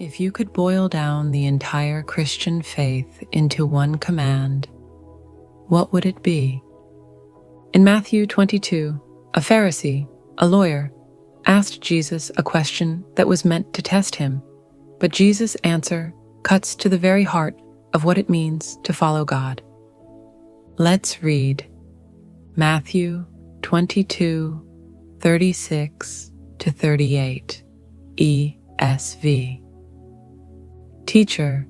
If you could boil down the entire Christian faith into one command, what would it be? In Matthew 22, a Pharisee, a lawyer, asked Jesus a question that was meant to test him, but Jesus' answer cuts to the very heart of what it means to follow God. Let's read Matthew 22, 36 to 38, ESV. Teacher,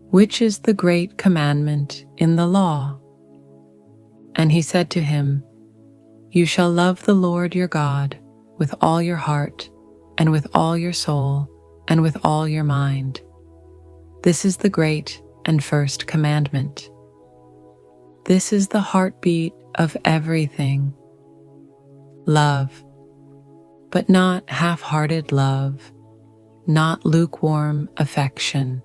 which is the great commandment in the law? And he said to him, You shall love the Lord your God with all your heart, and with all your soul, and with all your mind. This is the great and first commandment. This is the heartbeat of everything. Love, but not half-hearted love, not lukewarm affection.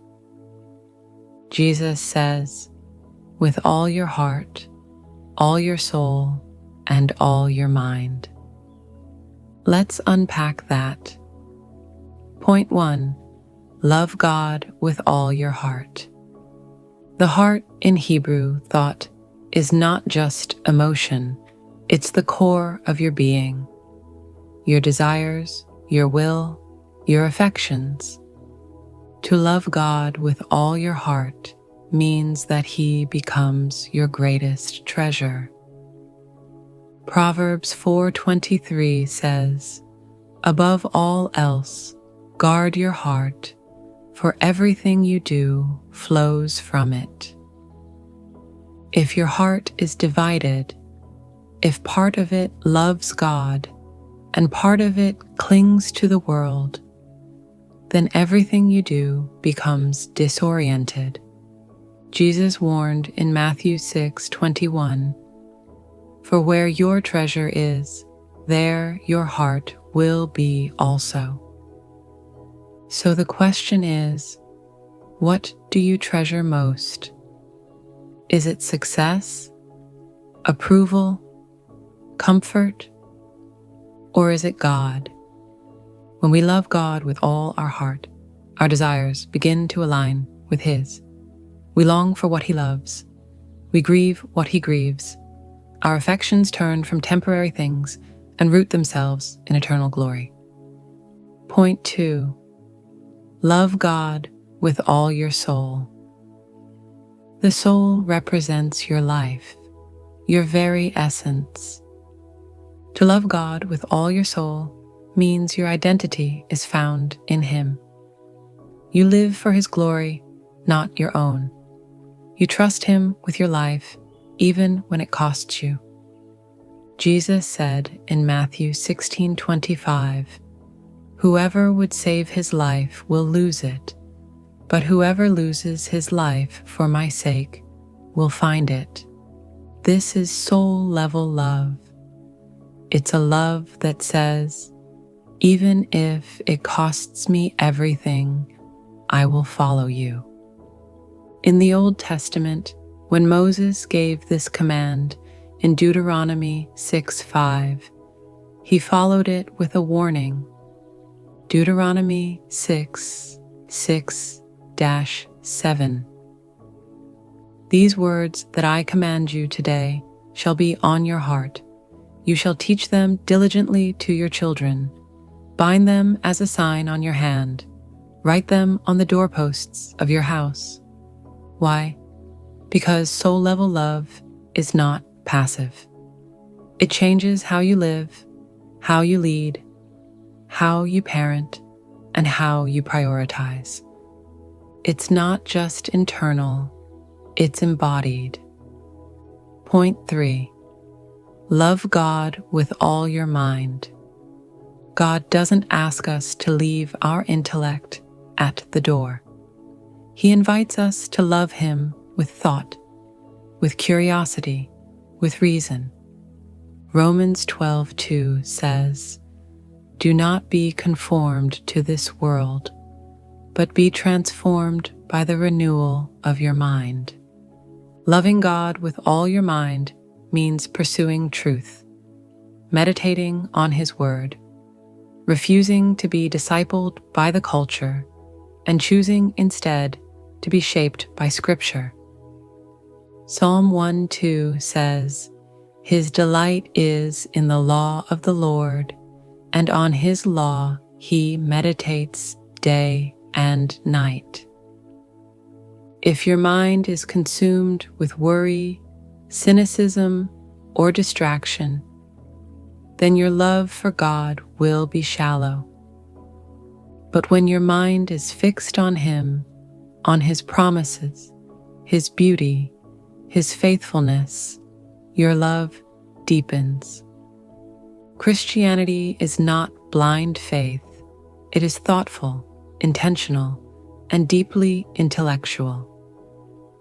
Jesus says, with all your heart, all your soul, and all your mind. Let's unpack that. Point 1. Love God with all your heart. The heart in Hebrew thought is not just emotion, it's the core of your being. Your desires, your will, your affections. To love God with all your heart means that He becomes your greatest treasure. Proverbs 4:23 says, Above all else, guard your heart, for everything you do flows from it. If your heart is divided, if part of it loves God and part of it clings to the world, then everything you do becomes disoriented. Jesus warned in Matthew 6:21, For where your treasure is, there your heart will be also. So the question is, what do you treasure most? Is it success, approval, comfort, or is it God? When we love God with all our heart, our desires begin to align with His. We long for what He loves. We grieve what He grieves. Our affections turn from temporary things and root themselves in eternal glory. Point 2. Love God with all your soul. The soul represents your life, your very essence. To love God with all your soul means your identity is found in Him. You live for His glory, not your own. You trust Him with your life, even when it costs you. Jesus said in Matthew 16:25, Whoever would save his life will lose it, but whoever loses his life for my sake will find it. This is soul-level love. It's a love that says, even if it costs me everything, I will follow you. In the Old Testament, when Moses gave this command in Deuteronomy 6:5, he followed it with a warning. Deuteronomy 6:6-7. These words that I command you today shall be on your heart. You shall teach them diligently to your children. Bind them as a sign on your hand. Write them on the doorposts of your house. Why? Because soul-level love is not passive. It changes how you live, how you lead, how you parent, and how you prioritize. It's not just internal, it's embodied. Point 3. Love God with all your mind. God doesn't ask us to leave our intellect at the door. He invites us to love Him with thought, with curiosity, with reason. Romans 12:2 says, Do not be conformed to this world, but be transformed by the renewal of your mind. Loving God with all your mind means pursuing truth, meditating on His Word, refusing to be discipled by the culture, and choosing instead to be shaped by Scripture. Psalm 1:2 says, "His delight is in the law of the Lord, and on his law he meditates day and night." If your mind is consumed with worry, cynicism, or distraction, then your love for God will be shallow. But when your mind is fixed on Him, on His promises, His beauty, His faithfulness, your love deepens. Christianity is not blind faith. It is thoughtful, intentional, and deeply intellectual.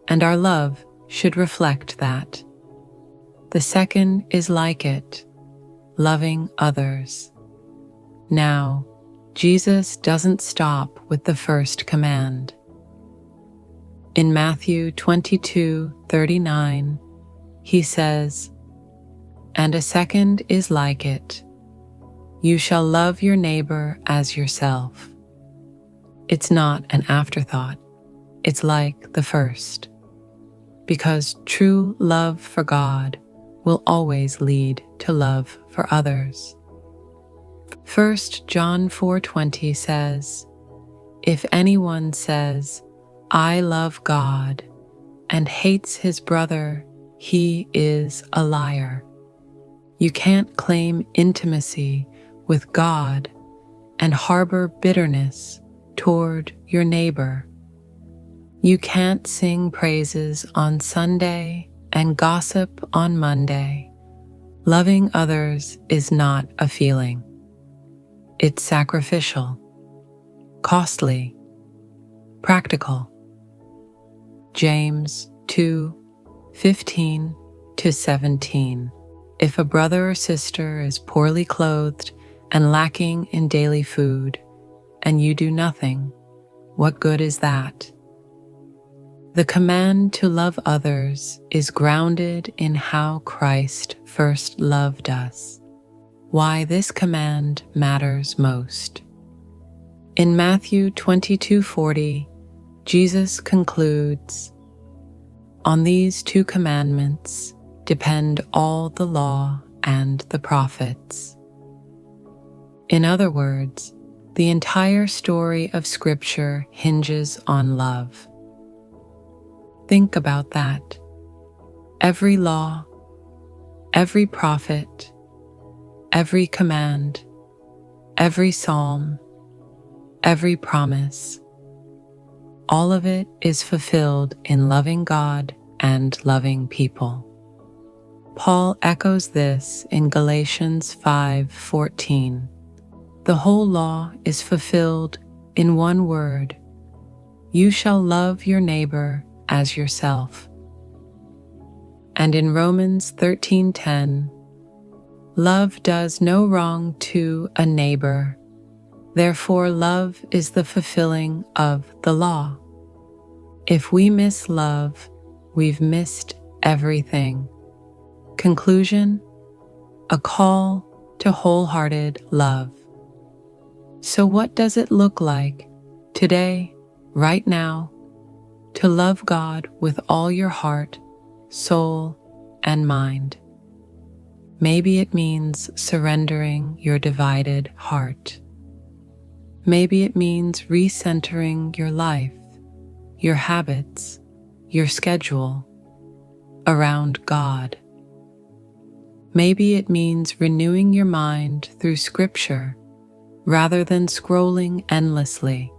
And our love should reflect that. The second is like it, loving others. Now, Jesus doesn't stop with the first command. In Matthew 22:39, he says, "And a second is like it. You shall love your neighbor as yourself." It's not an afterthought. It's like the first. Because true love for God will always lead to love for others. 1 John 4:20 says, "If anyone says, 'I love God,' and hates his brother, he is a liar." You can't claim intimacy with God and harbor bitterness toward your neighbor. You can't sing praises on Sunday and gossip on Monday. Loving others is not a feeling. It's sacrificial, costly, practical. James 2:15-17. If a brother or sister is poorly clothed and lacking in daily food, and you do nothing, what good is that? The command to love others is grounded in how Christ first loved us. Why this command matters most. In Matthew 22:40, Jesus concludes, "On these two commandments depend all the law and the prophets." In other words, the entire story of Scripture hinges on love. Think about that. Every law, every prophet, every command, every psalm, every promise, all of it is fulfilled in loving God and loving people. Paul echoes this in Galatians 5:14. The whole law is fulfilled in one word: you shall love your neighbor as yourself. And in Romans 13:10, love does no wrong to a neighbor. Therefore, love is the fulfilling of the law. If we miss love, we've missed everything. Conclusion: a call to wholehearted love. So what does it look like today, right now, to love God with all your heart, soul, and mind? Maybe it means surrendering your divided heart. Maybe it means recentering your life, your habits, your schedule around God. Maybe it means renewing your mind through Scripture rather than scrolling endlessly.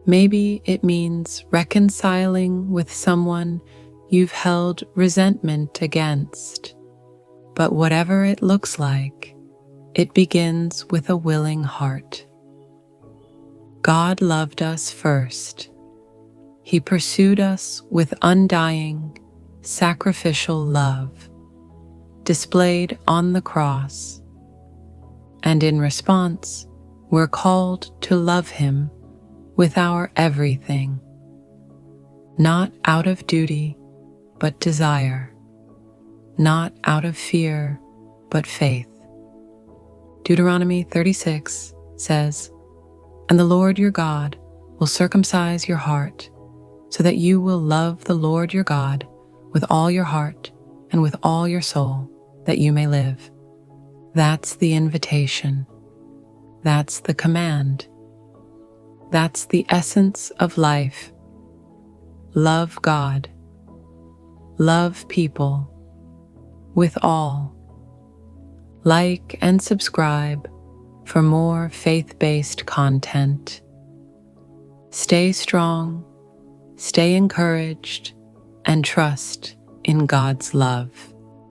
Maybe it means reconciling with someone you've held resentment against. But whatever it looks like, it begins with a willing heart. God loved us first. He pursued us with undying, sacrificial love, displayed on the cross. And in response, we're called to love Him with our everything, not out of duty, but desire, not out of fear, but faith. Deuteronomy 36 says, "And the Lord your God will circumcise your heart so that you will love the Lord your God with all your heart and with all your soul, that you may live. That's the invitation. That's the command. That's the essence of life. Love God. Love people. With all. Like and subscribe for more faith-based content. Stay strong, stay encouraged, and trust in God's love.